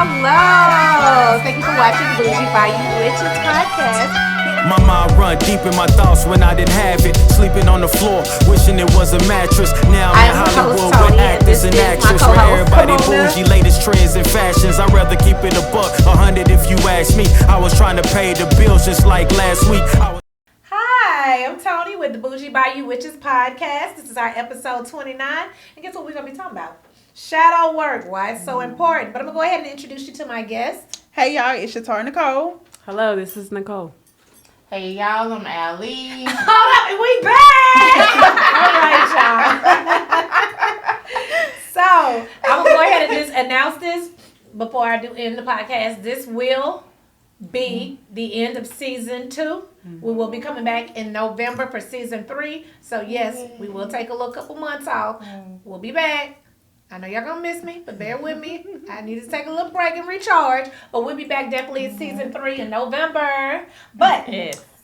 Hello. Thank you for watching Bougie Bayou Witches Podcast. My mind run deep in my thoughts when I didn't have it. Sleeping on the floor, wishing it was a mattress. Now I'm in Hollywood with actors and actresses. Where everybody bougie, latest trends and fashions. I'd rather keep it a buck, 100 if you ask me. I was trying to pay the bills just like last week. Hi, I'm Toni with the Bougie Bayou Witches Podcast. This is our episode 29. And guess what we're going to be talking about? Shadow work. Why it's so important. But I'm going to go ahead and introduce you to my guest. Hey, y'all. It's ShuTara Nicole. Hello, this is Nicole. Hey, y'all. I'm Allie. Hold up. We back. All right, y'all. So, I'm going to go ahead and just announce this before I do end the podcast. This will be the end of season 2. We will be coming back in November for season 3. So yes, we will take a little couple months off. We'll be back. I know y'all gonna miss me, but bear with me. I need to take a little break and recharge. But we'll be back definitely in season 3 in November. But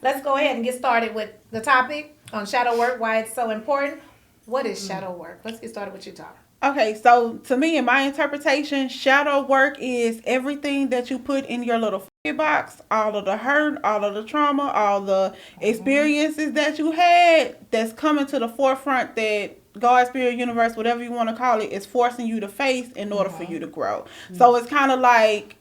let's go ahead and get started with the topic on shadow work, why it's so important. What is shadow work? Let's get started with you, Tara. Okay, so to me, in my interpretation, shadow work is everything that you put in your little box, all of the hurt, all of the trauma, all the experiences that you had that's coming to the forefront that God, Spirit, Universe, whatever you want to call it, is forcing you to face in order for you to grow. So it's kind of like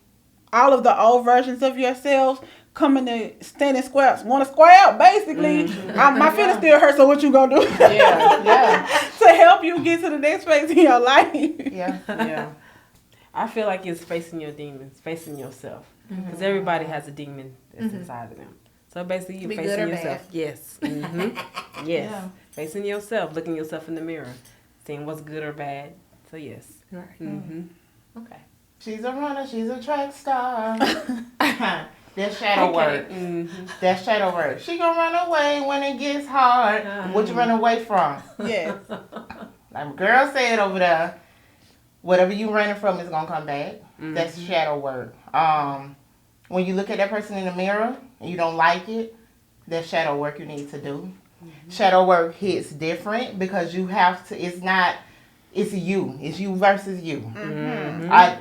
all of the old versions of yourself coming to standing square, want to square up, basically. My feelings still hurt, so what you gonna do? Yeah. To help you get to the next phase in your life. Yeah. I feel like it's facing your demons, facing yourself. Because everybody has a demon that's inside of them. So basically, you're facing yourself. Bad. Yes. Yes. Yeah. Facing yourself, looking yourself in the mirror, seeing what's good or bad. So yes. Right. Okay. She's a runner. She's a track star. That's shadow work. That's shadow work. She gonna run away when it gets hard. What you run away from? Yes. Like my girl said over there, whatever you running from is gonna come back. That's shadow work. When you look at that person in the mirror and you don't like it, that's shadow work you need to do. Shadow work hits different because you have to. It's you. It's you versus you. That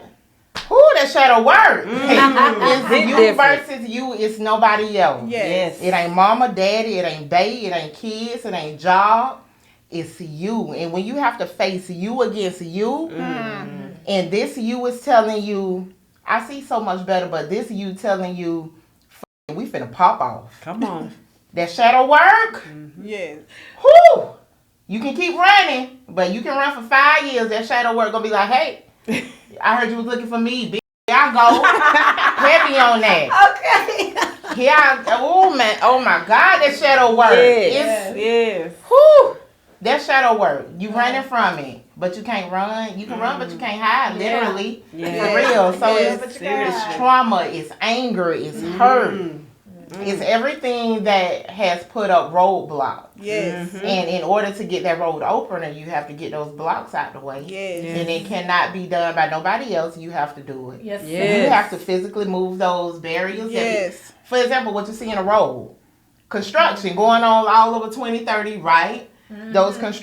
shadow work. It's you different. versus you. It's nobody else. Yes. It ain't mama, daddy. It ain't bae. It ain't kids. It ain't job. It's you. And when you have to face you against you, and this you is telling you, I see so much better, but this you telling you, we finna pop off. Come on. That shadow work. Yes. Whew. You can keep running, but you can run for 5 years. That shadow work gonna be like, hey, I heard you was looking for me, bitch. Here I go. Heavy on that. Okay. Oh my God, that shadow work. Yes. Whew. That shadow work. You running from it, but you can't run. You can run, but you can't hide, literally. Yeah. For real. So Yes. it's trauma, it's anger, it's hurt. It's everything that has put up roadblocks. Yes. And in order to get that road opener, you have to get those blocks out the way. Yes. And it cannot be done by nobody else. You have to do it. Yes. You have to physically move those barriers. Yes. For example, what you see in a road. Construction going on all over 2030, right? Those cones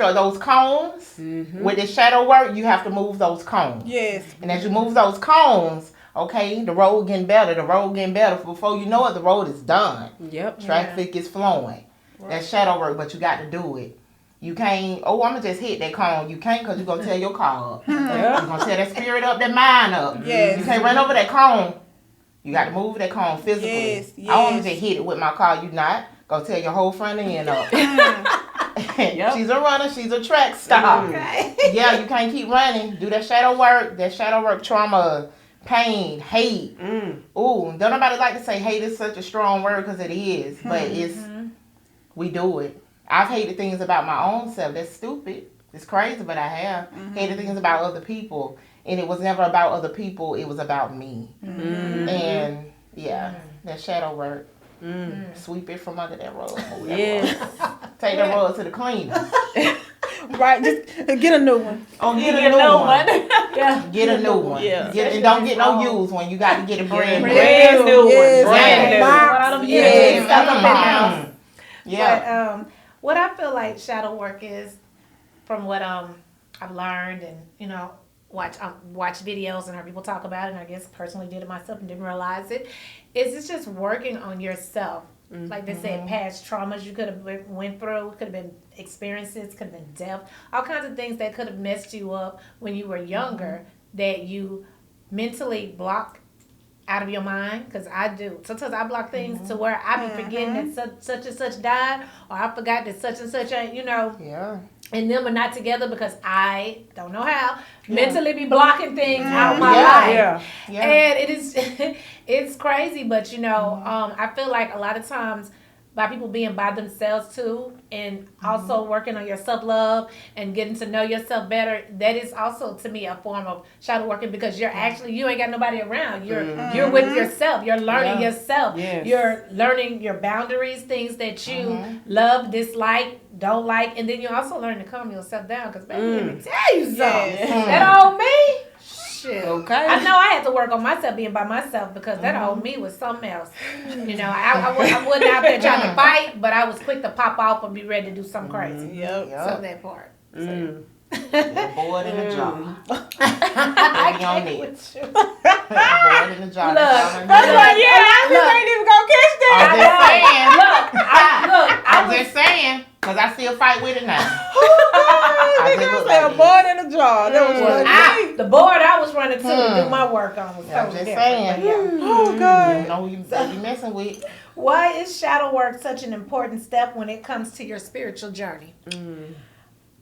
with the shadow work, you have to move those cones. Yes. And as you move those cones, okay, the road getting better. Before you know it, the road is done. Yep. Traffic is flowing. Right. That's shadow work, but you got to do it. You can't, I'm going to just hit that cone. You can't because you're going to tear your car up. You're going to tear that spirit up, that mind up. Yes. You can't run over that cone. You got to move that cone physically. Yes. I want to just hit it with my car. You not. Go tear your whole front end up. She's a runner. She's a track star. Okay. Yeah, you can't keep running. Do that shadow work. That shadow work trauma, pain, hate. Ooh, don't nobody like to say hate is such a strong word because it is. But we do it. I've hated things about my own self. That's stupid. It's crazy, but I have. Hated things about other people. And it was never about other people. It was about me. And that shadow work. Sweep it from under that rug. Yes. Take that rug to the cleaner. Right, just get a new one. Oh, get a new one. Yeah. Get a new one. Yeah. And don't get no used one. You got to get a brand new. Brand new Yes. one. Brand new. Yes. Yeah. But what I feel like shadow work is, from what I've learned, and watch videos and heard people talk about it, and I guess personally did it myself and didn't realize it, is it's just working on yourself. Like they said, past traumas you could have went through, could have been experiences, could have been death, all kinds of things that could have messed you up when you were younger that you mentally block out of your mind, because I do. Sometimes I block things to where I be forgetting that such and such died, or I forgot that such and such ain't, Yeah. and them are not together because I don't know how mentally be blocking things out my life. Yeah. And it is it's crazy, but I feel like a lot of times by people being by themselves too, and also working on your self-love and getting to know yourself better, that is also to me a form of shadow working, because you're actually, you ain't got nobody around. You're with yourself. You're learning yourself. Yes. You're learning your boundaries, things that you love, dislike, don't like, and then you also learn to calm yourself down, because baby, let me tell you something. That old me, shit. Okay. I know I had to work on myself being by myself, because that old me was something else. I wasn't out there trying to fight, but I was quick to pop off and be ready to do something crazy. So that part. You're bored in the job. I can't Maybe on with you. Bored in the job. Look, That's why, people ain't even gonna catch that. I'm just saying, because I still fight with it now. Nigga was born in the jar. That was what the board I was running to do my work on was I'm totally just different. saying. Oh, God. You know you messing with. Why is shadow work such an important step when it comes to your spiritual journey?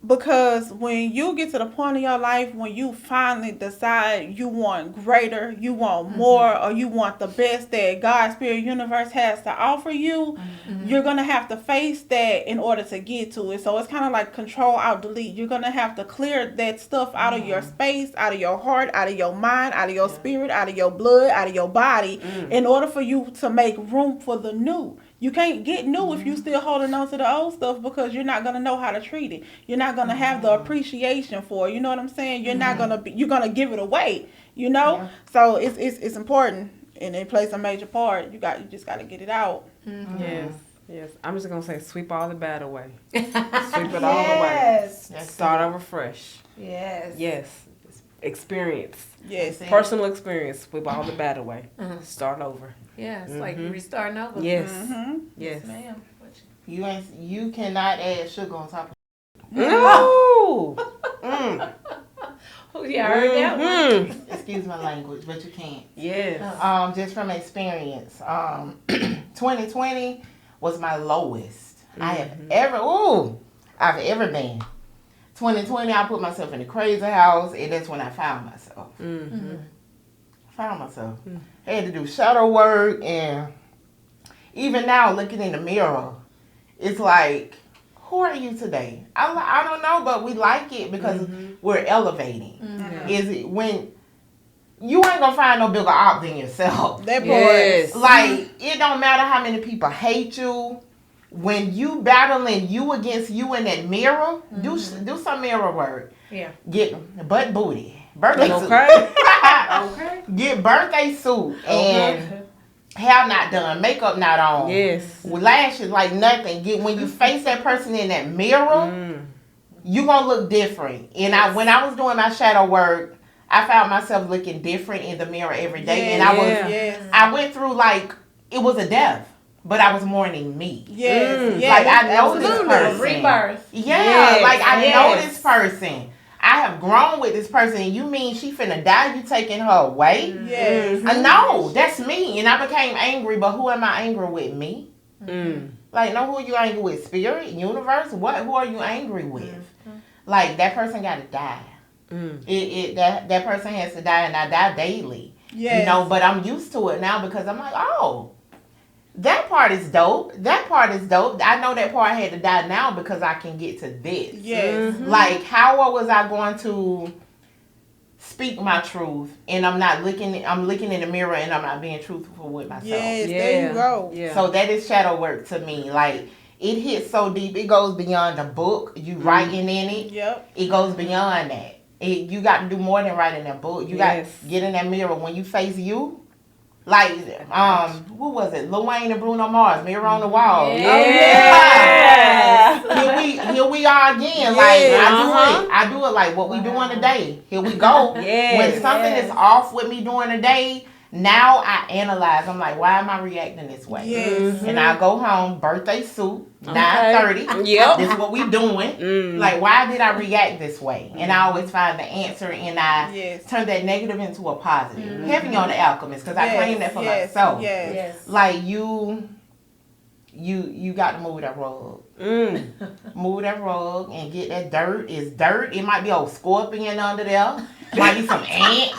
Because when you get to the point in your life when you finally decide you want greater, you want more, or you want the best that God's spirit universe has to offer you, you're going to have to face that in order to get to it. So it's kind of like control, alt, delete. You're going to have to clear that stuff out of your space, out of your heart, out of your mind, out of your spirit, out of your blood, out of your body, in order for you to make room for the new. You can't get new if you still holding on to the old stuff, because you're not going to know how to treat it. You're not going to have the appreciation for it. You know what I'm saying? You're not going to be, you're going to give it away, So it's important, and it plays a major part. You just got to get it out. Yes. I'm just going to say sweep all the bad away. Sweep it all away. Start over fresh. Yes. Experience. Yes. Personal experience. Sweep all the bad away. Start over. Yeah, it's like restarting over. Yes. Yes, ma'am. You cannot add sugar on top of No. Yeah, I heard that one. Excuse my language, but you can't. Yes. Just from experience, 2020 was my lowest I've ever been. 2020, I put myself in a crazy house, and that's when I found myself. I had to do shadow work, and even now, looking in the mirror, it's like, who are you today? I don't know, but we like it because we're elevating. Is it when you ain't gonna find no bigger op than yourself? That part. Yes. Like, it don't matter how many people hate you. When you battling you against you in that mirror, do some mirror work. Yeah. Get butt booty, birthday suit. Okay. Get birthday suit and hair not done, makeup not on. Yes. Lashes like nothing. When you face that person in that mirror, you gonna look different. And when I was doing my shadow work, I found myself looking different in the mirror every day. I went through it was a death. But I was mourning me. Yes. I know this person. Rebirth. I know this person. I have grown with this person. And you mean she finna die? You taking her away? Yes. No, that's me. And I became angry. But who am I angry with? Me? Who are you angry with? Spirit? Universe? What? Who are you angry with? That person gotta die. That person has to die, and I die daily. Yes. But I'm used to it now because I'm like, oh. That part is dope. I know that part had to die now because I can get to this. Yes. How was I going to speak my truth and I'm looking in the mirror and I'm not being truthful with myself? Yes, there you go. Yeah. So that is shadow work to me. It hits so deep. It goes beyond the book. You writing in it. Yep. It goes beyond that. You got to do more than writing that book. You got to get in that mirror. When you face you, Like, who was it? Lil Wayne and Bruno Mars, Mirror on the Wall. Yes. Here we are again. Like, I do it like what we doing today. Here we go. When something is off with me during the day, now I analyze. I'm like, why am I reacting this way? Yes. And I go home, birthday suit, 9:30. Yep. This is what we doing. Like, why did I react this way? And I always find the answer, and I turn that negative into a positive. Heavy on the alchemist, because I claim that for myself. Yes. Like, you got to move that rug. Move that rug and get that dirt. It's dirt. It might be old scorpion under there. Might be some ants.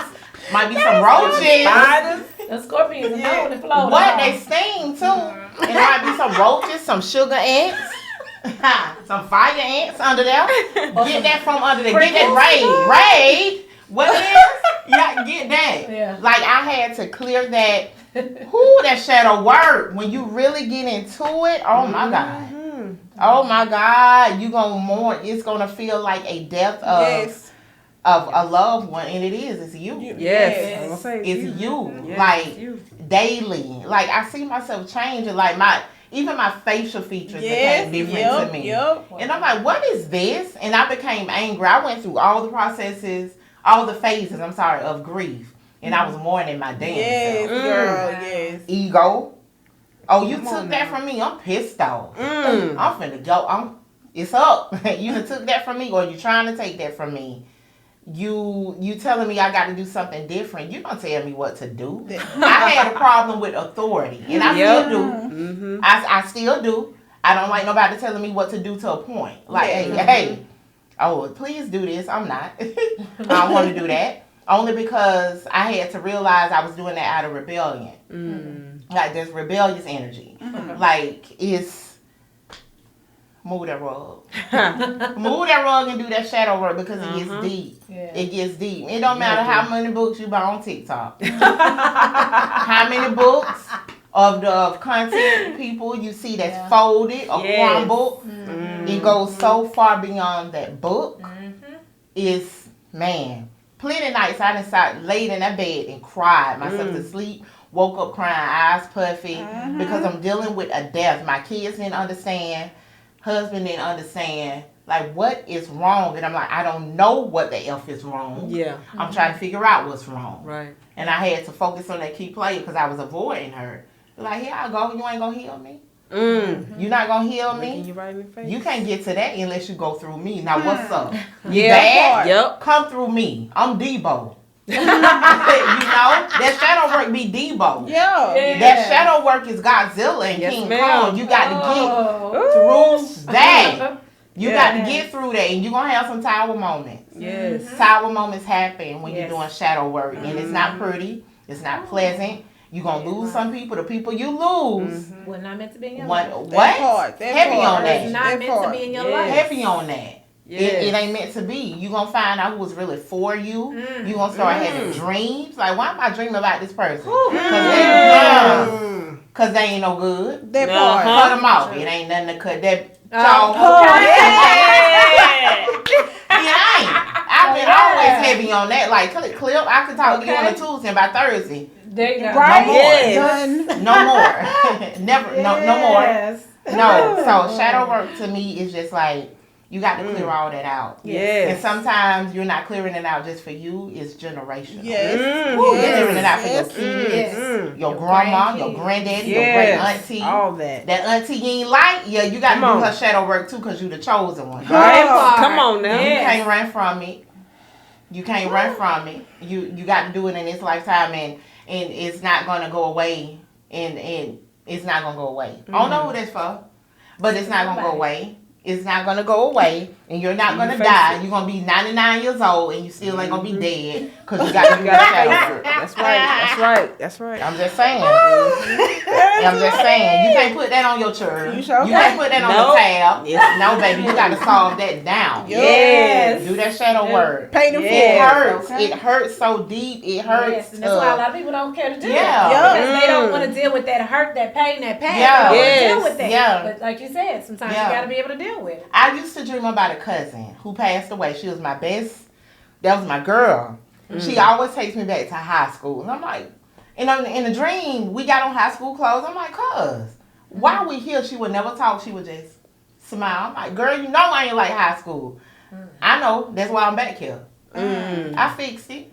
Might be some roaches. Spiders. The scorpions are known to float. What? They sting too. And there might be some roaches, some sugar ants, some fire ants under there. Get that from under there. Get that raid. What is? Yeah, get that. Yeah. Like, I had to clear that. That shadow work. When you really get into it, oh my God. Oh my God. You gonna mourn. It's gonna feel like a death of a loved one, and it is. It's you. Yes. It's you. Yes, like you. Daily. Like, I see myself changing. Like, even my facial features became different to me. And I'm like, what is this? And I became angry. I went through all the processes, all the phases, of grief. And I was mourning my damn self. Girl, yes. Ego. Oh, you took that from me. I'm pissed off. I'm finna go. It's up. You done took that from me, or you trying to take that from me. You telling me I got to do something different. You don't tell me what to do. I had a problem with authority, and I still do. I still do. I don't like nobody telling me what to do to a point. Like, hey, oh, please do this. I'm not. I don't want to do that. Only because I had to realize I was doing that out of rebellion. Like, there's rebellious energy. Like, it's... Move that rug. Move that rug and do that shadow work, because it gets deep. It gets deep. It don't matter how many books you buy on TikTok. How many books of content people you see that's folded or crumbled. It goes so far beyond that book. It's, man, plenty nights I done sat laid in that bed and cried myself to sleep. Woke up crying, eyes puffy, because I'm dealing with a death. My kids didn't understand. Husband didn't understand, like, what is wrong. And I'm like, I don't know what the F is wrong. I'm trying to figure out what's wrong. Right. And I had to focus on that key player, because I was avoiding her. Like, here I go. You ain't going to heal me. You're not going to heal me. You right in the face. You can't get to that unless you go through me. Now, what's up? You bad? Yep. Come through me. I'm Debo. You know, that shadow work be Debo. That shadow work is Godzilla and King Kong. You got to get through that. You got to get through that, and you're going to have some tower moments. Tower moments happen when you're doing shadow work, and it's not pretty. It's not pleasant. You're going to lose some people. The people you lose. We're not meant to be in your life. What? Heavy on that. It's not meant to be in your life. Heavy on that. It ain't meant to be. You're going to find out who was really for you. You're going to start having dreams. Like, why am I dreaming about this person? Because they ain't no good. That part. Cut them off. It ain't nothing to cut that. It ain't. I've been always heavy on that. Like, clip. I could talk to you on a Tuesday, and by Thursday. There you go. Right? No more. Never. No more. No. So, shadow work to me is just like, you got to clear all that out. And sometimes you're not clearing it out just for you. It's generational. You're clearing it out for your kids, your grandma, your granddaddy, your great auntie. All that. That auntie you ain't like, you got to do her shadow work too, because you the chosen one. Right? Come on now. You can't run from it. You can't run from it. You got to do it in this lifetime, and it's not going to go away. And it's not going to go away. I don't know who that's for, but it's not going to go away. It's not going to go away, and you're not going to die. You're going to be 99 years old, and you still ain't going to be dead, because you got to do that shadow work. That's right. I'm just saying. You can't put that on your church. You can't put that on the tab. No, baby. You got to solve that down. Do that shadow work. Pain and It hurts. It hurts so deep. It hurts. And that's why a lot of people don't care to do that. Because they don't want to deal with that hurt, that pain, that pain. They don't want to deal with that. But like you said, sometimes you got to be able to deal with it. I used to dream about a cousin who passed away. She was my best. That was my girl. She always takes me back to high school. And I'm like, And in the dream, we got on high school clothes. I'm like, cuz, while we here, she would never talk. She would just smile. I'm like, girl, you know I ain't like high school. I know. That's why I'm back here. I fixed it.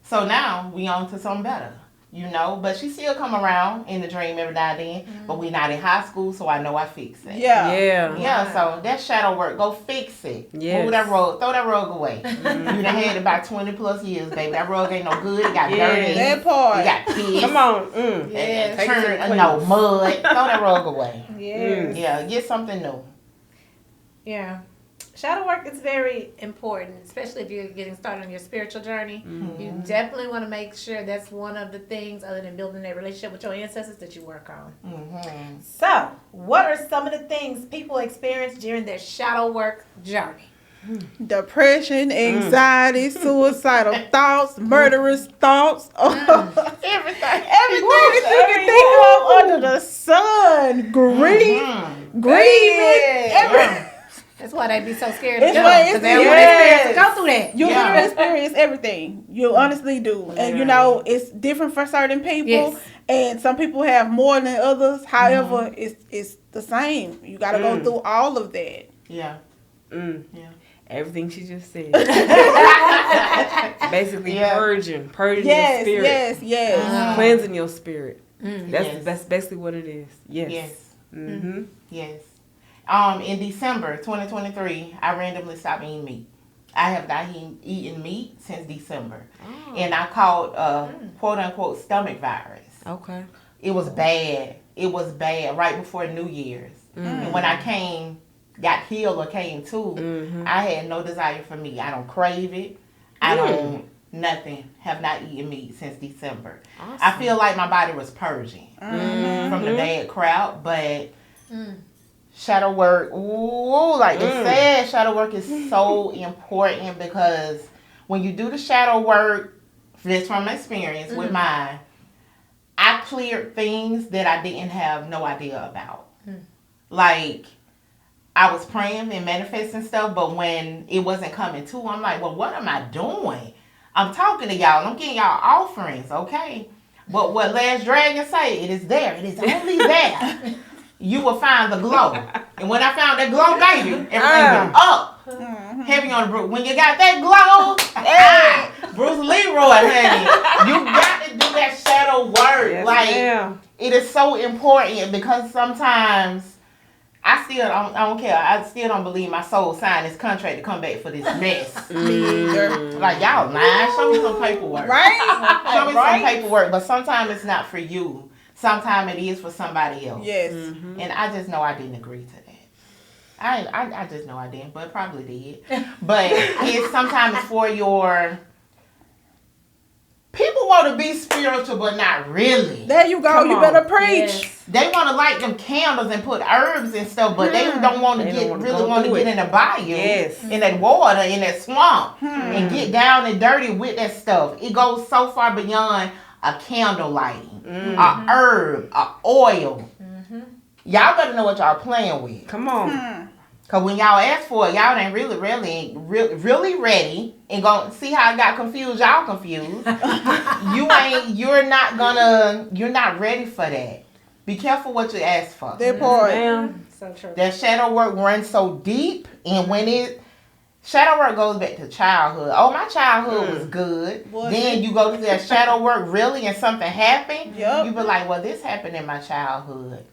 So now we on to something better. You know, but she still come around in the dream every now and then. But we not in high school, so I know I fixed it. Yeah, so that shadow work. Go fix it. Move that rug. Throw that rug away. You done had it about 20 plus years, baby. That rug ain't no good. It got dirty. That part. It got piss. Come on. Turn mud. Throw that rug away. Yeah, get something new. Yeah. Shadow work is very important, especially if you're getting started on your spiritual journey. You definitely want to make sure that's one of the things, other than building that relationship with your ancestors, that you work on. So, what are some of the things people experience during their shadow work journey? Depression, anxiety, suicidal thoughts, murderous thoughts. Everything that you can think of under the sun. Grief, grieving, That's why they be so scared to go. Because they don't want to go through that. You literally experience everything. You honestly do. And you know, it's different for certain people. And some people have more than others. However, it's the same. You got to go through all of that. Everything she just said. Basically purging your spirit. Yes. Cleansing your spirit. That's basically what it is. Yes. Yes. In December 2023, I randomly stopped eating meat. I have not eaten meat since December. And I caught quote unquote stomach virus. Okay. It was bad. Right before New Year's. And when I got healed or came to, I had no desire for meat. I don't crave it. I don't, nothing. Have not eaten meat since December. Awesome. I feel like my body was purging from the bad crowd, but shadow work, like they said, shadow work is so important because when you do the shadow work, this from experience with mine, I cleared things that I didn't have no idea about. Like, I was praying and manifesting stuff, but when it wasn't coming to, I'm like, well, what am I doing? I'm talking to y'all. I'm getting y'all offerings, okay? But what Last Dragon say, it is there. It is only there. You will find the glow. And when I found that glow, baby, everything went up. Heavy on the Bruce. When you got that glow, Bruce Leroy, honey, you got to do that shadow work. Yes, it is so important because sometimes I don't care. I still don't believe my soul signed this contract to come back for this mess. Like, y'all lying. Show me some paperwork. Right? Show me some paperwork. But sometimes it's not for you. Sometimes it is for somebody else. Yes. And I just know I didn't agree to that. I just know I didn't, but probably did. But it's sometimes for your... People want to be spiritual, but not really. There you go. You better preach. Yes. They want to light them candles and put herbs and stuff, but they don't want to get in the bayou, in that water, in that swamp, and get down and dirty with that stuff. It goes so far beyond a candle lighting, a herb, a oil. Y'all better know what y'all playing with. Come on. Cause when y'all ask for it, y'all ain't really ready, and gonna see how I got confused. Y'all confused. You're not ready for that. Be careful what you ask for. That part. So true. That shadow work runs so deep, and when shadow work goes back to childhood. Oh, my childhood was good. Then you go to that shadow work really and something happened. You be like, well, this happened in my childhood.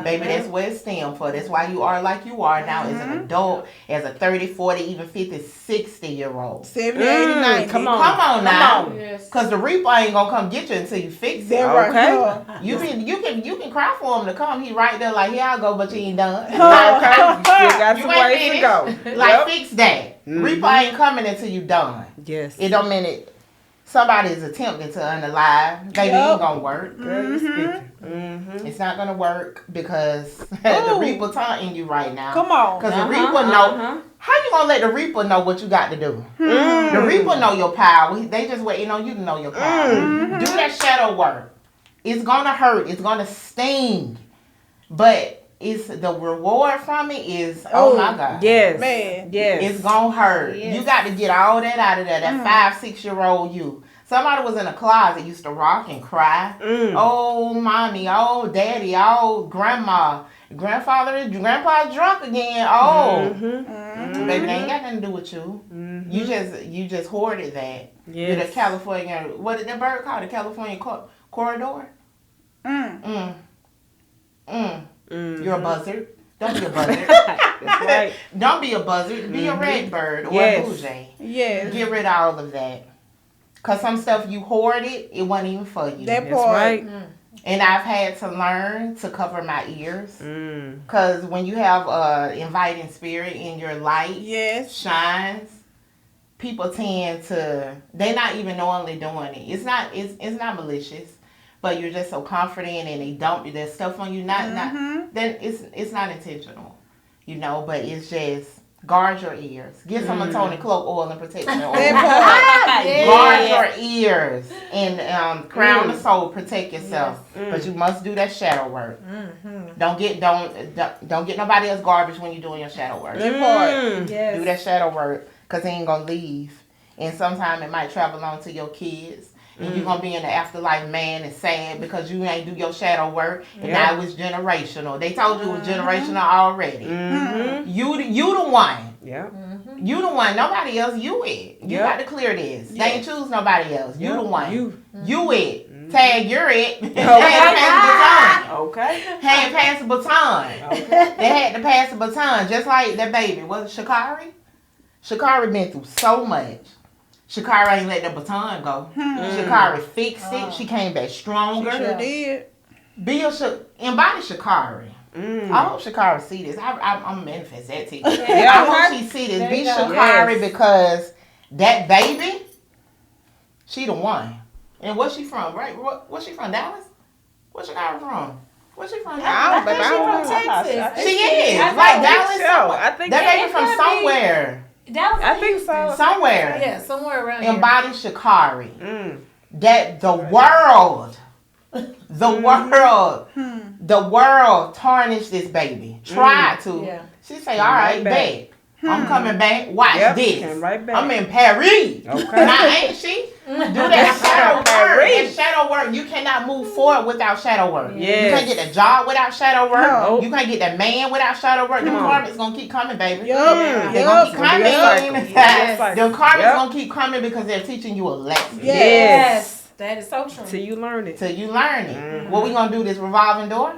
Baby, that's where it stemmed for. That's why you are like you are now as an adult, as a 30, 40, even 50, 60-year-old. 70, 80, 90. Come on now. Because the Reaper ain't going to come get you until you fix it. Okay? You can cry for him to come. He right there like, here I go, but you ain't done. Okay. You still got some ways to go. Like, fix that. Reaper ain't coming until you done. Yes. It don't mean it. Somebody's attempting to unalive. Baby, it ain't gonna work. Girl, you speaking. It's not gonna work because the Reaper taunting you right now. Come on. Because the Reaper know. How you gonna let the Reaper know what you got to do? The Reaper know your power. They just waiting on you to know your power. Do that shadow work. It's gonna hurt. It's gonna sting. But it's the reward from it is oh my God. Yes. Man. Yes. It's gonna hurt. Yes. You got to get all that out of there. That 5-6-year-old you. Somebody was in a closet, used to rock and cry. Oh, mommy, oh, daddy, oh, grandma. Grandpa's drunk again. Oh. Baby, they ain't got nothing to do with you. You just hoarded that. You're the California, what did that bird call? The California corridor? You're a buzzard. Don't be a buzzard. That's right. Don't be a buzzard. Be a red bird or a bougie. Yes. Get rid of all of that. Because some stuff you hoarded, it wasn't even for you. That That's part. right. And I've had to learn to cover my ears. Because when you have inviting spirit in your light shines, people tend to, they're not even knowingly doing it. It's not malicious. But you're just so confident and they dump their stuff on you. Then it's not intentional. You know, but it's just guard your ears. Get some of Toni cloak oil and protection oil. Guard your ears and crown the soul. Protect yourself, but you must do that shadow work. Don't get nobody else garbage when you're doing your shadow work. Do that shadow work because they ain't gonna leave, and sometimes it might travel on to your kids. And you're going to be in the afterlife man and sad because you ain't do your shadow work. And now it's generational. They told you it was generational already. You the one. You the one. Nobody else. You it. You got to clear this. They ain't choose nobody else. You the one. You it. Tag, you're it. They had to pass the baton. Okay. Had to pass the baton. Okay. They had to pass the baton. Just like that baby. Was it Shakari? Shakari been through so much. Shakari ain't let the baton go. Shakari fixed it. She came back stronger. She sure did. Embody Shakari. I hope Shakari see this. I'm going to manifest that to you. I hope she see this. Be Shakari because that baby, she the one. And where's she from? Right? Where's she from? Dallas? Where's Shakari from? Where's she from? I think she's from Texas. She is. Like Dallas. I think that baby from somewhere. I think so. Somewhere. Yeah, somewhere around Embody Shakari. That the world tarnished this baby. Tried to. Yeah. She say, all right, bet. I'm coming back. Watch this. Right back. I'm in Paris. Okay. Now ain't she? Do that shadow work. That shadow work. You cannot move forward without shadow work. Yes. You can't get a job without shadow work. No. You can't get that man without shadow work. Them karmics gonna keep coming, baby. They're gonna keep coming. Them karmics gonna keep coming because they're teaching you a lesson. Yes. That is so true. Till you learn it. What we gonna do, this revolving door?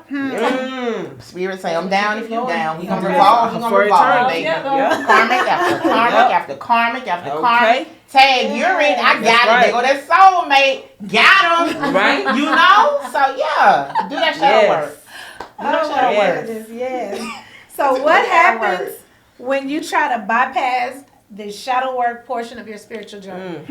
Spirit say, I'm down if you down. We gonna revolve. We gonna revolve, baby. Karmic after karmic after karmic after karmic. Tag, you're in. I got it. They go that soulmate. Got them. Right. You know? So yeah. Do that shadow work. Do that shadow work. Yes. So what happens when you try to bypass the shadow work portion of your spiritual journey?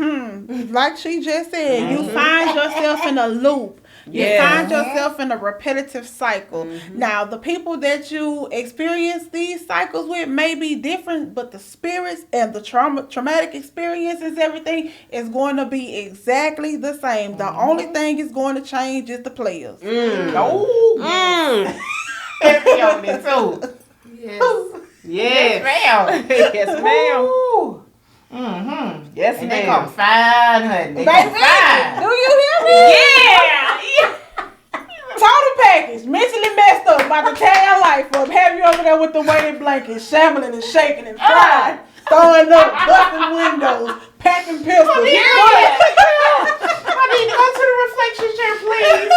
Like she just said, you find yourself in a loop. You find yourself in a repetitive cycle. Now, the people that you experience these cycles with may be different, but the spirits and the traumatic experiences, everything is going to be exactly the same. The only thing is going to change is the players. Heavy on it too. Yes, ma'am. Yes, ma'am. Yes, and ma'am. They come fine, honey. They come fine. Do you hear me? Yeah. Total package. Mentally messed up. About to tear your life up. Have you over there with the weighted blanket, shambling and shaking and crying, throwing up, busting windows, packing pistols. I need to go to the reflection chair, please.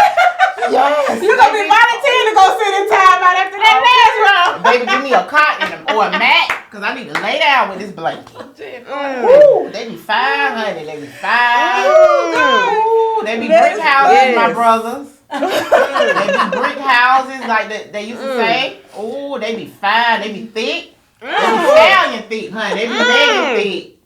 Yes. You're going to be volunteering to go sit in time out after that last round. Baby, give me a cotton or a mat, because I need to lay down with this blanket. Woo, they be fine, honey. They be fine. Ooh, they be brick houses, my brothers. They be brick houses like they used to say. Ooh, they be fine. They be thick. They be stallion thick, honey. They be mega thick.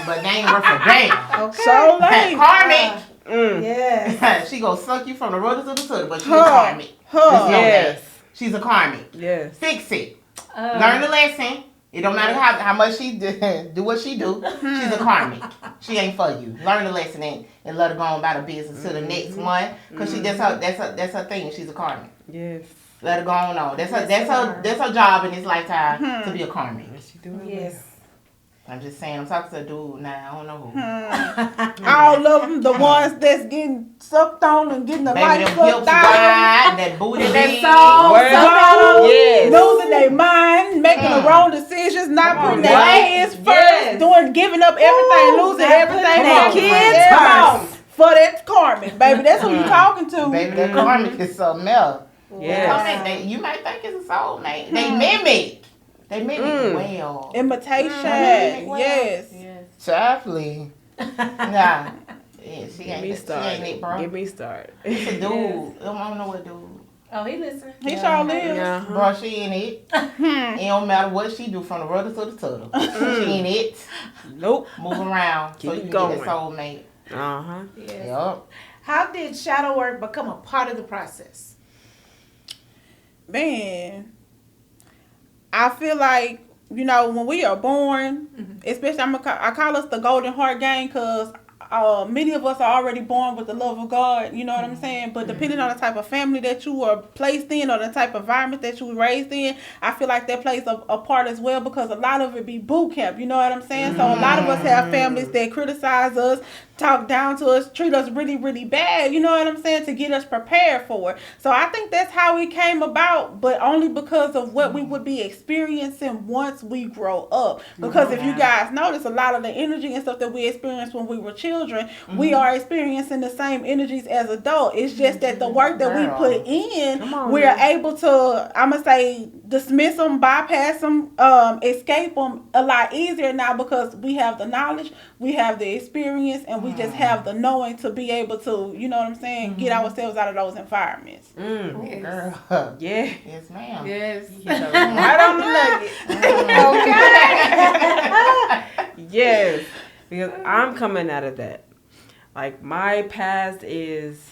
But they ain't worth a damn. Okay. So karmic. Yes. She gonna suck you from the roots of the tooth, but she's a karmic. Yes. She's a karmic. Yes. Fix it. Learn the lesson. It don't matter how much she do what she do. She's a karmic. She ain't for you. Learn the lesson and let her go on about her business to the next one. Cause that's her thing. She's a karmic. Yes. Let her go on. That's her job in this lifetime to be a karmic. Yes. I'm just saying, I'm talking to a dude now. I don't know who. All of them, the ones that's getting sucked on and getting the life them sucked hips out. wide, that booty big. Yes. Losing their mind, making the wrong decisions, not putting their hands first, giving up everything, losing everything. Their kids first. For that karmic, baby. That's who you talking to. Baby, that karmic is something else. Yes. You might think it's a soulmate. They mimic. They mimic well. Imitation. Yes. Softly. Nah. Yeah, she ain't it, bro. Get me started. It's a dude. I don't know what dude. Oh, he listen. He sure lives. Yeah. Bro, she ain't it. It don't matter what she do from the rudder to the turtle. She ain't it. Nope. Move around Keep so you it can going. get a soulmate. Yes. Yep. How did shadow work become a part of the process? Man, I feel like, when we are born, especially I call us the golden heart gang because many of us are already born with the love of God, you know what I'm saying? But depending on the type of family that you are placed in or the type of environment that you were raised in, I feel like that plays a part as well because a lot of it be boot camp, you know what I'm saying? So a lot of us have families that criticize us, talk down to us, treat us really, really bad, you know what I'm saying, to get us prepared for it. So I think that's how it came about, but only because of what we would be experiencing once we grow up. Because if you guys notice, a lot of the energy and stuff that we experienced when we were children, we are experiencing the same energies as adults. It's just that the work that we put in, we're able to, I'm going to say, dismiss them, bypass them, escape them a lot easier now because we have the knowledge, we have the experience, and we just have the knowing to be able to, you know what I'm saying, get ourselves out of those environments. Yes. Girl. Yeah. Yes, ma'am. Yes. Right on the nugget. Yes. Because I'm coming out of that. Like, my past is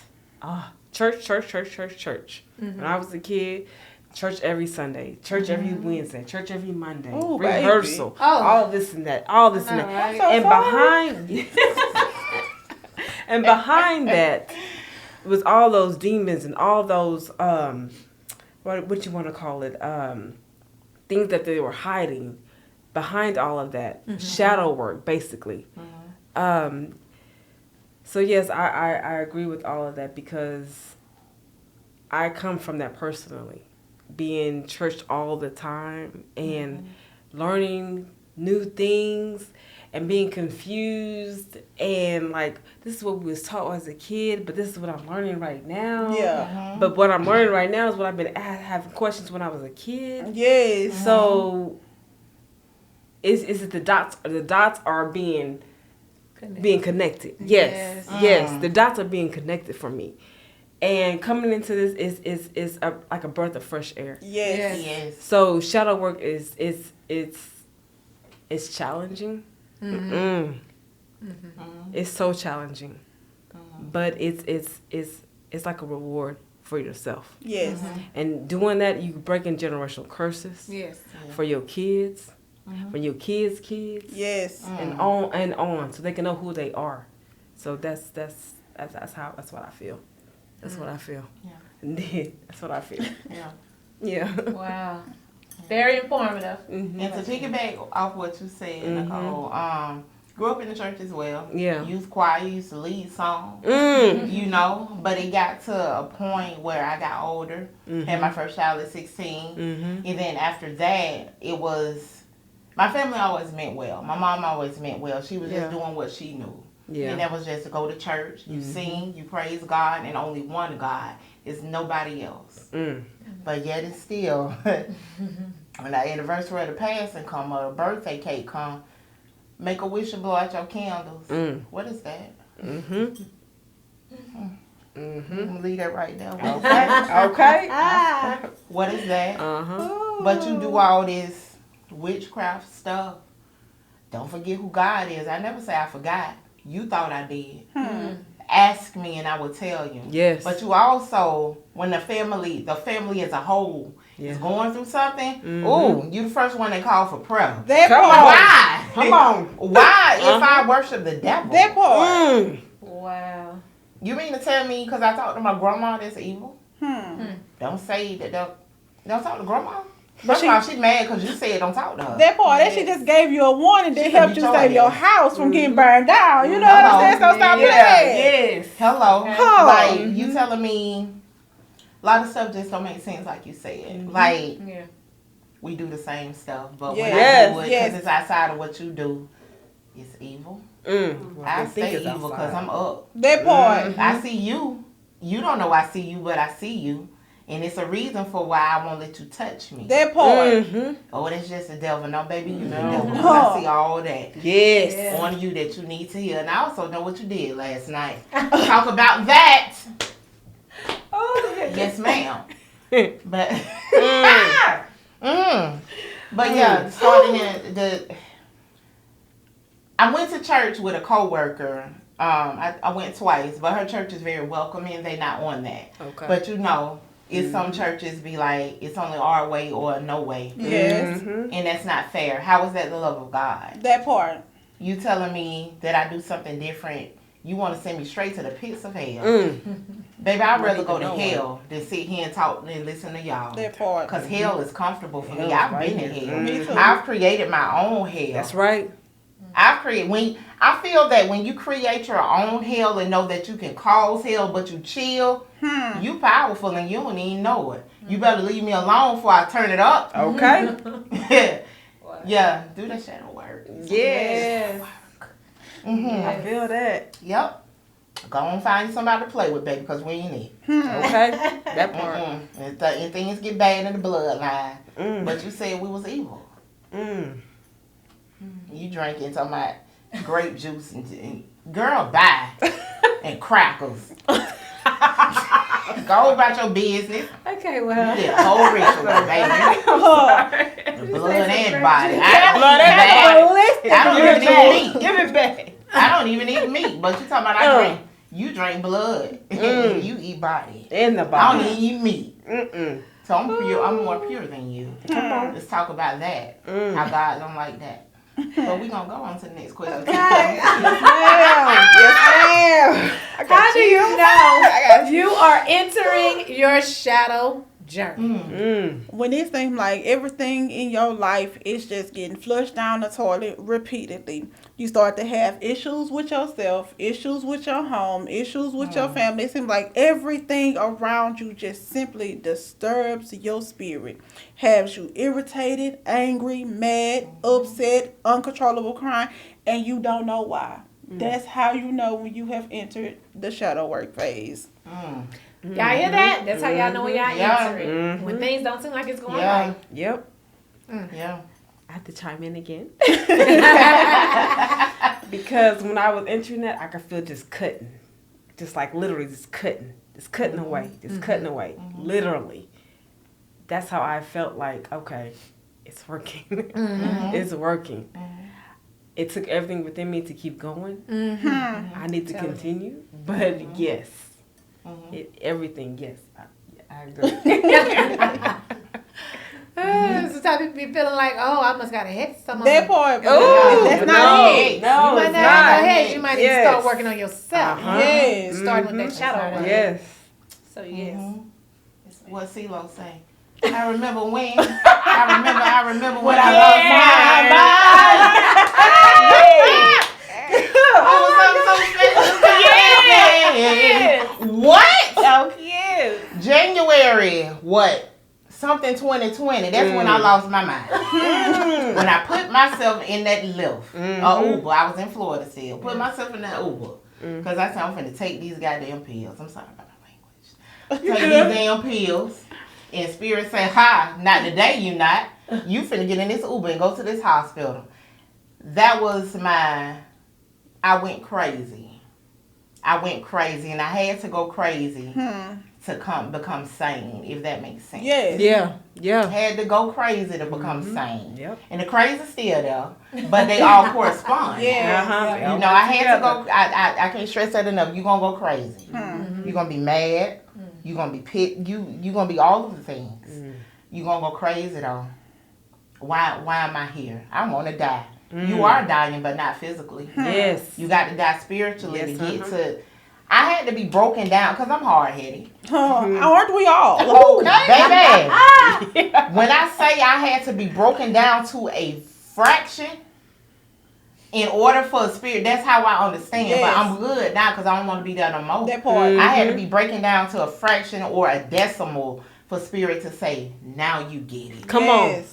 church. When I was a kid, church every Sunday, church every Wednesday, church every Monday, rehearsal, all this and that, Right? So and behind that was all those demons and all those what you want to call it, things that they were hiding behind all of that, shadow work basically. So yes, I agree with all of that because I come from that personally, being church all the time and learning new things and being confused and like, this is what we was taught as a kid, but this is what I'm learning right now. Yeah. But what I'm learning right now is what I've been having questions when I was a kid. Yes. So is it the dots? The dots are being connected. Yes. The dots are being connected for me. And coming into this is like a breath of fresh air. Yes. So shadow work is challenging. It's so challenging, but it's like a reward for yourself. Yes. And doing that, you breaking generational curses. Yes. For your kids, for your kids' kids. Yes. And on, so they can know who they are. So that's what I feel. That's what I feel. Yeah. That's what I feel. Yeah. Wow. Very informative. And to piggyback off what you said, Nicole, grew up in the church as well. Yeah. Youth choir, used to lead songs, but it got to a point where I got older, had my first child at 16, and then after that, it was, my family always meant well. My mom always meant well. She was just doing what she knew. Yeah. And that was just to go to church, you sing, you praise God, and only one God. It's nobody else. But yet it's still, when the anniversary of the passing come or a birthday cake come, make a wish and blow out your candles. What is that? I'm gonna leave that right there. Okay. What is that? But you do all this witchcraft stuff. Don't forget who God is. I never say I forgot. You thought I did. Ask me and I will tell you. Yes. But you also, when the family as a whole is going through something, you the first one they call for prayer. That part. Why? Come on. Why if I worship the devil? That part. Wow. You mean to tell me because I talked to my grandma that's evil? Don't say that. Don't talk to grandma. First of all, she mad because you said don't talk to her. That part, that she just gave you a warning that helped you save your house from getting Mm-hmm. burned down. You know what I'm saying? So stop playing. Yes. Hello. Huh. Like, you telling me a lot of stuff just don't make sense like you said. Like, we do the same stuff, but when I do it, because it's outside of what you do, it's evil. I stay evil because I'm up. That part. I see you. You don't know I see you, but I see you. And it's a reason for why I won't let you touch me. That part. Oh, that's just the devil. No, baby, you the devil. I see all that. Yes. On you that you need to hear. And I also know what you did last night. Talk about that. Yes, ma'am. But, but yeah, starting in I went to church with a coworker. I went twice, but her church is very welcoming. They not on that. Okay. But you know, it's some churches be like, it's only our way or no way. Yes. And that's not fair. How is that the love of God? That part. You telling me that I do something different, you want to send me straight to the pits of hell. Baby, I'd rather go to hell than sit here and talk and listen to y'all. That part. Because hell is comfortable for me. Hell is I've right been in here. hell. Me too. I've created my own hell. That's right. I feel that when you create your own hell and know that you can cause hell, but you chill, you powerful and you don't even know it. You better leave me alone before I turn it up. Okay. Yeah, do that shadow work. Yes. Mm-hmm. I feel that. Yep. Go and find somebody to play with, baby, because we ain't it. Okay. That part. And things get bad in the bloodline. But you said we was evil. You drinking talking about grape juice and girl, bye. And crackers. Go about your business. Okay, well. You did a whole ritual, baby. The blood and body. I don't even eat meat. Give it back. I don't even eat meat. But you talking about you drink blood. You eat body. In the I body. don't even eat meat. So I'm pure. I'm more pure than you. Come on. Let's talk about that. How God don't like that. But we gonna go on to the next question. Yes, ma'am. How do you know you are entering your shadow journey? When it seems like everything in your life is just getting flushed down the toilet repeatedly, you start to have issues with yourself, issues with your home, issues with your family. It seems like everything around you just simply disturbs your spirit, has you irritated, angry, mad, upset, uncontrollable crying, and you don't know why. That's how you know when you have entered the shadow work phase. Y'all hear that? That's how y'all know when y'all entering. When things don't seem like it's going right. Yep. Yeah. I have to chime in again. Because when I was entering that, I could feel just cutting. Just like literally just cutting. Just cutting away. Just cutting away. Literally. That's how I felt like, okay, it's working. It's working. It took everything within me to keep going. I need to continue. But yes. Everything, yes. I agree. Sometimes people be feeling like, oh, I must got a head stomach. That part. That's That's not not it. it. You might not have no head. You might need to Yes. start working on yourself. Yes. Starting with that shadow work. Yes. So yes. What CeeLo say? I remember when. I remember when I lost my mind. What? So cute. January, what? Something 2020. That's when I lost my mind. When I put myself in that Lyft, Uber. I was in Florida still. Put myself in that Uber. Because I said, I'm finna take these goddamn pills. I'm sorry about my language. Take these damn pills. And Spirit say, ha, not today, you not. You finna get in this Uber and go to this hospital. That was I went crazy. And I had to go crazy to become sane, if that makes sense. Yes. Yeah. Had to go crazy to become sane. Yep. And the crazy's still there, but they all correspond. Yeah. You know, I had to go, I can't stress that enough. You're going to go crazy. You're going to be mad. You're going to be you're going to be all of the things. You're going to go crazy though. Why am I here? I want to die. You are dying, but not physically. Yes. You got to die spiritually to get to. I had to be broken down because I'm hard-headed. Aren't we all? Baby. When I say I had to be broken down to a fraction in order for a spirit, that's how I understand. Yes. But I'm good now because I don't want to be there no more. That part. I had to be breaking down to a fraction or a decimal for spirit to say, now you get it. Come on.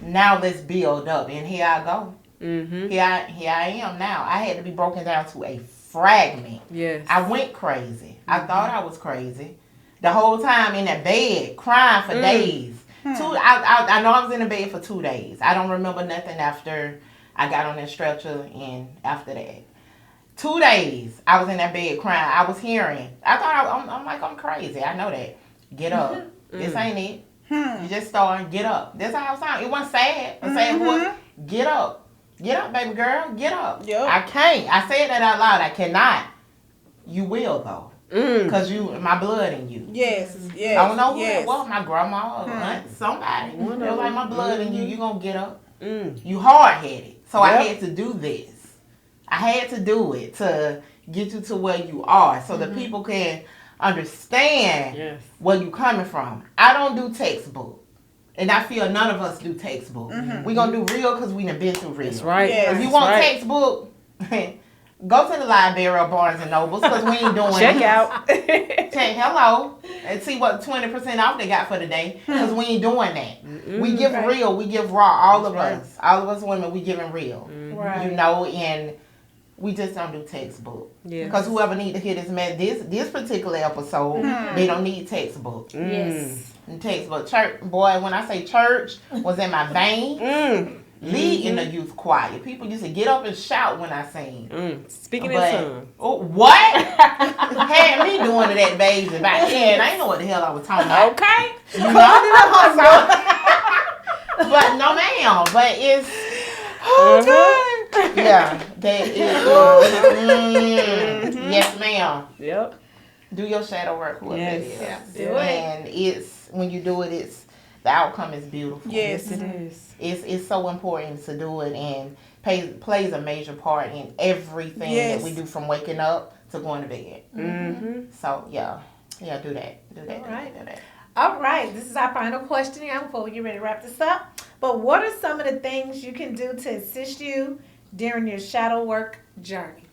Now let's build up. And here I go. Here I am now. I had to be broken down to a fragment. Yes. I went crazy. I thought I was crazy. The whole time in that bed, crying for days. I know I was in the bed for 2 days. I don't remember nothing after I got on that stretcher and after that. 2 days, I was in that bed crying. I was hearing. I thought I'm like, I'm crazy. I know that. Get up. This ain't it. You just starting. Get up. That's how I was sounding. It wasn't sad. A sad voice. Get up. Get up, baby girl. Get up. Yep. I can't. I said that out loud. I cannot. You will, though. Because my blood in you. Yes. Yes. I don't know who yes. that was. My grandma or aunt, somebody. They're like, my blood in you. You going to get up. You hard-headed. So I had to do this. I had to do it to get you to where you are so that people can understand where you coming from. I don't do textbook. And I feel none of us do textbook. We're going to do real because we done been through real. That's right. Yes. If you want textbook, go to the library or Barnes and Nobles because we ain't doing Check out. Check, hello. And see what 20% off they got for the day because we ain't doing that. We give real. We give raw. All of us. All of us women, we giving real. Right. You know, and we just don't do textbook. Because whoever need to hear this particular episode, they don't need textbook. Yes. And textbook. Church, boy, when I say church was in my vein, lead in the youth choir. People used to get up and shout when I sing. Speaking in tongues. Oh, what? Had me doing it at babies back then. I didn't know what the hell I was talking about. Okay. You know? But no, ma'am. But it's yeah. That is. Yes, ma'am. Yep. Do your shadow work. Yes. Do it. And it's when you do it, the outcome is beautiful. Yes. It is. It's so important to do it and plays a major part in everything that we do from waking up to going to bed. So yeah, do that. All right. Do that. All right, this is our final question now before we get ready to wrap this up. But what are some of the things you can do to assist you during your shadow work journey?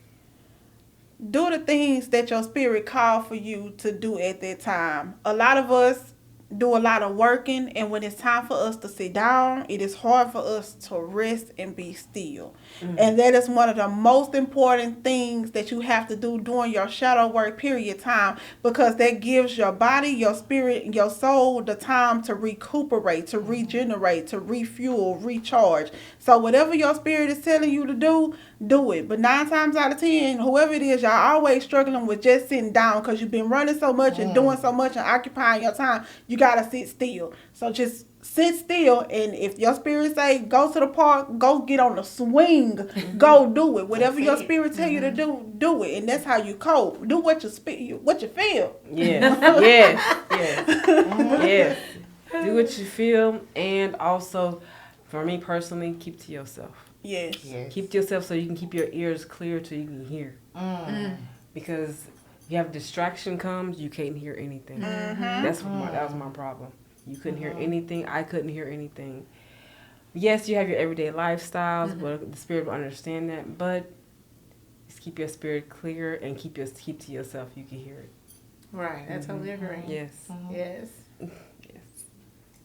Do the things that your spirit called for you to do at that time. A lot of us do a lot of working, and when it's time for us to sit down, it is hard for us to rest and be still. And that is one of the most important things that you have to do during your shadow work period time, because that gives your body, your spirit, your soul the time to recuperate, to regenerate, to refuel, recharge. So whatever your spirit is telling you to do it. But 9 times out of 10, whoever it is, y'all always struggling with just sitting down because you've been running so much and doing so much and occupying your time. You gotta sit still. So just sit still, and if your spirit say go to the park, go get on the swing, go do it. Whatever your spirit tell you to do it, and that's how you cope. Do what you feel. Yes. Do what you feel, and also, for me personally, keep to yourself. Yes. Keep to yourself so you can keep your ears clear so you can hear. Because if you have distraction comes, you can't hear anything. That was my problem. You couldn't hear anything. I couldn't hear anything. Yes, you have your everyday lifestyles, but the spirit will understand that. But just keep your spirit clear and keep to yourself. You can hear it. Right, I totally agree. Yes. Yes.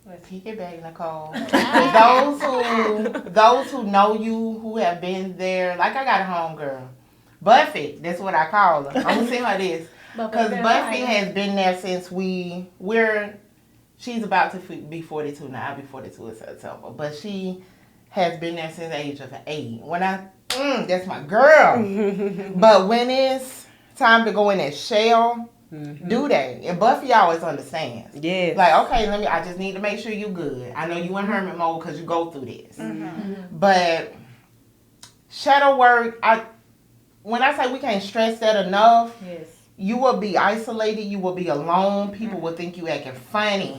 Let's piggyback, Nicole. those who know you, who have been there, like I got a homegirl, Buffy. That's what I call her. I'm gonna send her this because Buffy has been there since she's about to be 42 now. I'll be 42 in September, but she has been there since the age of 8. That's my girl. But when it's time to go in that shell. Do that. And Buffy always understands. Yes. Like, okay, I just need to make sure you good. I know you in hermit mode because you go through this. But shadow work, when I say we can't stress that enough, you will be isolated, you will be alone, people will think you acting funny.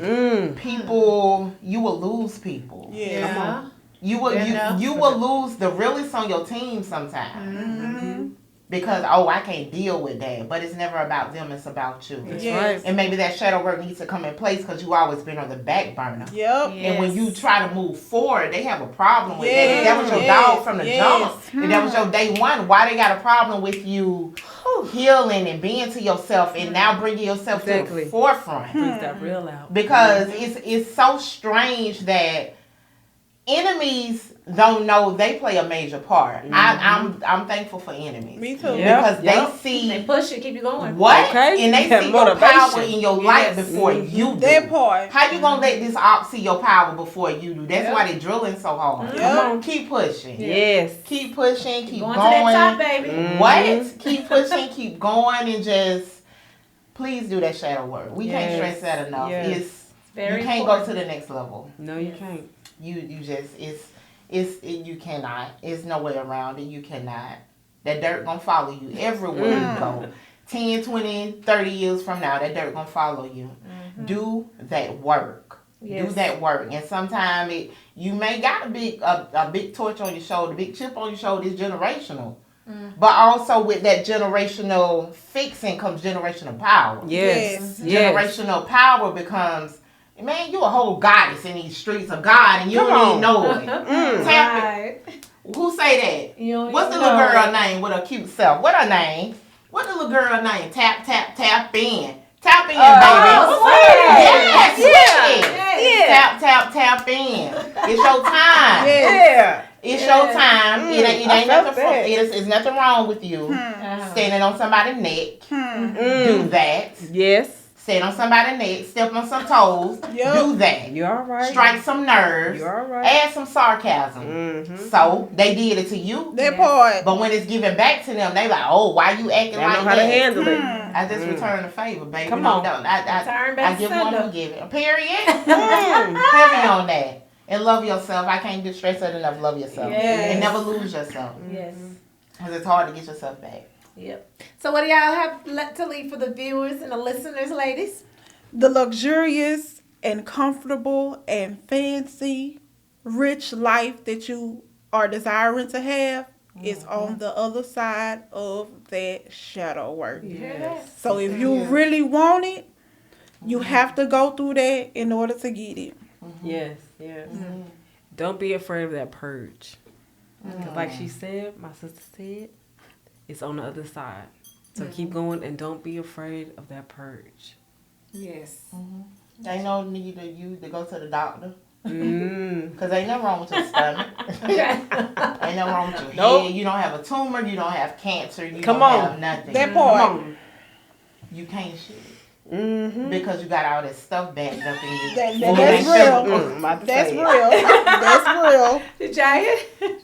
You will lose people. Yeah. You will lose the realest on your team sometimes. because, oh, I can't deal with that. But it's never about them, it's about you. That's Yes. right. And maybe that shadow work needs to come in place because you always been on the back burner. Yep. And when you try to move forward, they have a problem with Yes, that. That was your yes, dog from the jump. And that was your day one. Why they got a problem with you healing and being to yourself and now bringing yourself to the forefront? Brings that real out. Because it's so strange that enemies don't know they play a major part. I'm thankful for enemies. Me too. Because they see They push it, keep you going. what? Okay. And they Yeah, see your motivation. power in your life before you do. That part. How you gonna let this op see your power before you do? That's Yep. why they drilling so hard. Yep. Come on, keep pushing. Yes. Keep pushing, keep Going going. to that top, baby. What? Keep pushing, keep going, and just please do that shadow work. We can't Yes. stress that enough. Yes. It's Very you can't important. go to the next level. No, you can't. You just you cannot. It's no way around it. You cannot. That dirt gonna follow you everywhere you go. 10, 20, 30 years from now, that dirt gonna follow you. Do that work. Yes. Do that work. And sometimes you may got a big torch on your shoulder, big chip on your shoulder. It's generational. But also with that generational fixing comes generational power. Yes. Generational power becomes, man, you a whole goddess in these streets of God and you Come don't on. even know it. Tap it. Right. Who say that? You don't What's the even little know girl it. name with her cute self? What her name? What the little girl name? Tap, tap, tap in. Tap in, baby. Yes, Yeah. Tap, tap, tap in. It's your time. Yeah. It's your time. It ain't I felt nothing. that. It's nothing wrong with you. Uh-huh. Standing on somebody's neck. Do that. Yes. Stand on somebody's neck. Step on some toes. Yep. Do that. You all right. Strike some nerves. You all right. Add some sarcasm. So they did it to you. That part. But when it's given back to them, they like, oh, why you acting They like know how that? to handle it. I just return the favor, baby. Come No, on. don't. I Return back give to one, sender. we give it. Period. Heavy on that. And love yourself. I can't stress that enough. Love yourself. Yes. And never lose yourself. Yes. Because it's hard to get yourself back. Yep. So what do y'all have to leave for the viewers and the listeners, ladies? The luxurious and comfortable and fancy, rich life that you are desiring to have is on the other side of that shadow work. Yes. So if you really want it, you have to go through that in order to get it. Yes. Yes. Don't be afraid of that purge. 'Cause like she said, my sister said, it's on the other side. So keep going and don't be afraid of that purge. Yes. Ain't no need of you to go to the doctor. Mm. Because ain't nothing wrong with your stomach. Okay. Ain't nothing wrong with your Nope. head. You don't have a tumor. You don't have cancer. You Come don't on. have nothing. That part. Come on. You can't shit. Mm-hmm. Because you got all that stuff backed up in you. That's Food real. ain't sugar. That's real. That's real. Did y'all hear?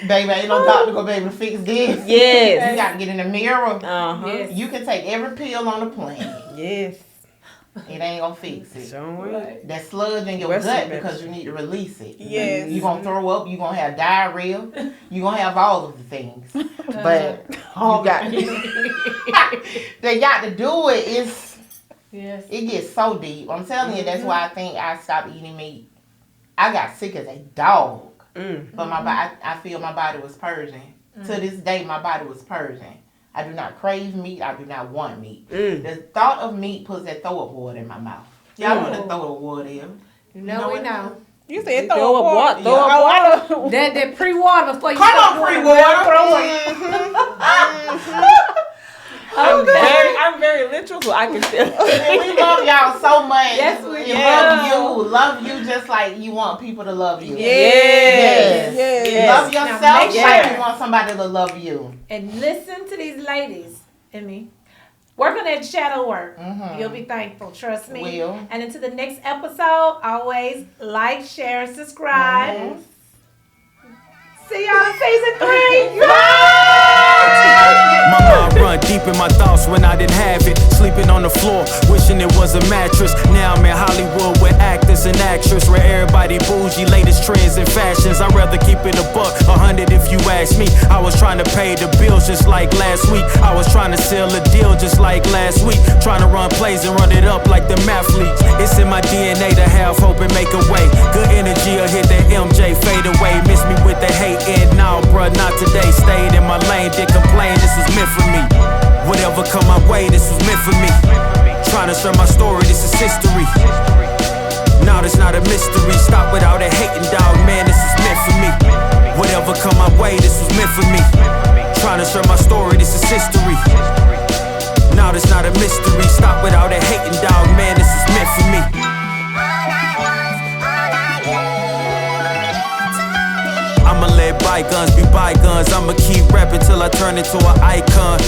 Baby, ain't no doctor gonna be able to fix this. You Yes. gotta get in the mirror. Uh-huh. Yes. You can take every pill on the planet. Yes. It ain't gonna fix it. Showing. Right. That sludge in your Western gut medicine. because you need to release it. Yes. You gonna throw up. You gonna have diarrhea. You gonna have all of the things. But you got they got to do it. Yes. It gets so deep. I'm telling you, that's why I think I stopped eating meat. I got sick as a dog, but I feel my body was purging. To this day, my body was purging. I do not crave meat. I do not want meat. The thought of meat puts that throw up water in my mouth. Y'all know what that throw up water is? No, we know. You said Throw throw up up what? water. Throw up Oh, I water? know. That pre-water before you Come start on, free water. water. I'm very literal, so I can tell. And we love y'all so much. Yes, we We do. love you just like you want people to love you. Yes. Yes. Love Now yourself make like sure- you want somebody to love you. And listen to these ladies and me. Work on that shadow work. You'll be thankful. Trust me. Will. And until the next episode, always like, share, and subscribe. See y'all in season 3. My mind run deep in my thoughts when I didn't have it. Sleeping on the floor, wishing it was a mattress. Now I'm in Hollywood with actors and actresses, where everybody bougie, latest trends and fashions. I'd rather keep it a buck, 100 if you ask me. I was trying to pay the bills just like last week. I was trying to sell a deal just like last week. Trying to run plays and run it up like the mathletes. It's in my DNA to have hope and make a way. Good energy will hit that MJ fade away. Miss me with the hate and now, bruh, not today. Stayed in my lane, did complain, this was meant for me. Whatever come my way, this was meant for me. Trying to share my story, this is history. Now this not a mystery. Stop with all that hating, dog, man, this is meant for me. Whatever come my way, this was meant for me. Trying to share my story, this is history. Now this not a mystery. Stop with all that hating, dog, man, this is meant for me. I'ma let bygones be bygones. I'ma keep rapping till I turn into an icon.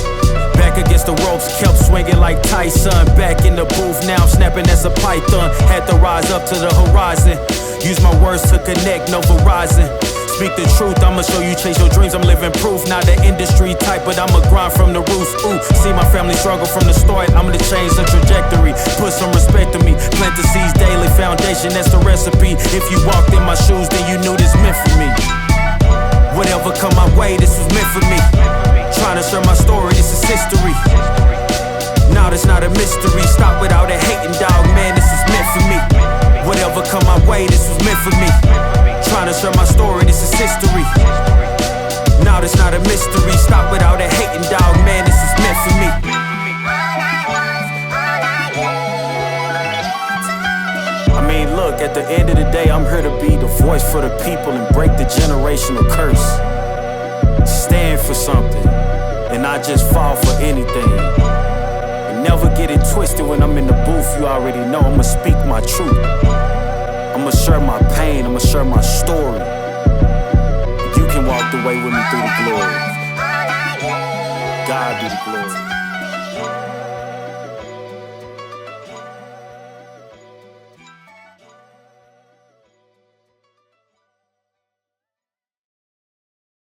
Back against the ropes, kept swinging like Tyson. Back in the booth, now I'm snapping as a python. Had to rise up to the horizon. Use my words to connect, no Verizon. Speak the truth, I'ma show you chase your dreams. I'm living proof, not the industry type, but I'ma grind from the roots. Ooh, see my family struggle from the start. I'm gonna change the trajectory. Put some respect to me. Plant the seeds daily, foundation, that's the recipe. If you walked in my shoes, then you knew this meant for me. Whatever come my way, this was meant for me. Trying to share my story, this is history. Now this not a mystery. Stop with all that hating, dog, man, this is meant for me. Whatever come my way, this was meant for me. Trying to share my story, this is history. Now this not a mystery. Stop with all that hating, dog, man, this is meant for me. I mean, look, at the end of the day, I'm here to be the voice for the people and break the generational curse. Stand for something and not just fall for anything. And never get it twisted when I'm in the booth, you already know I'ma speak my truth. I'ma share my pain, I'ma share my story. You can walk the way with me through the glory. God be the glory.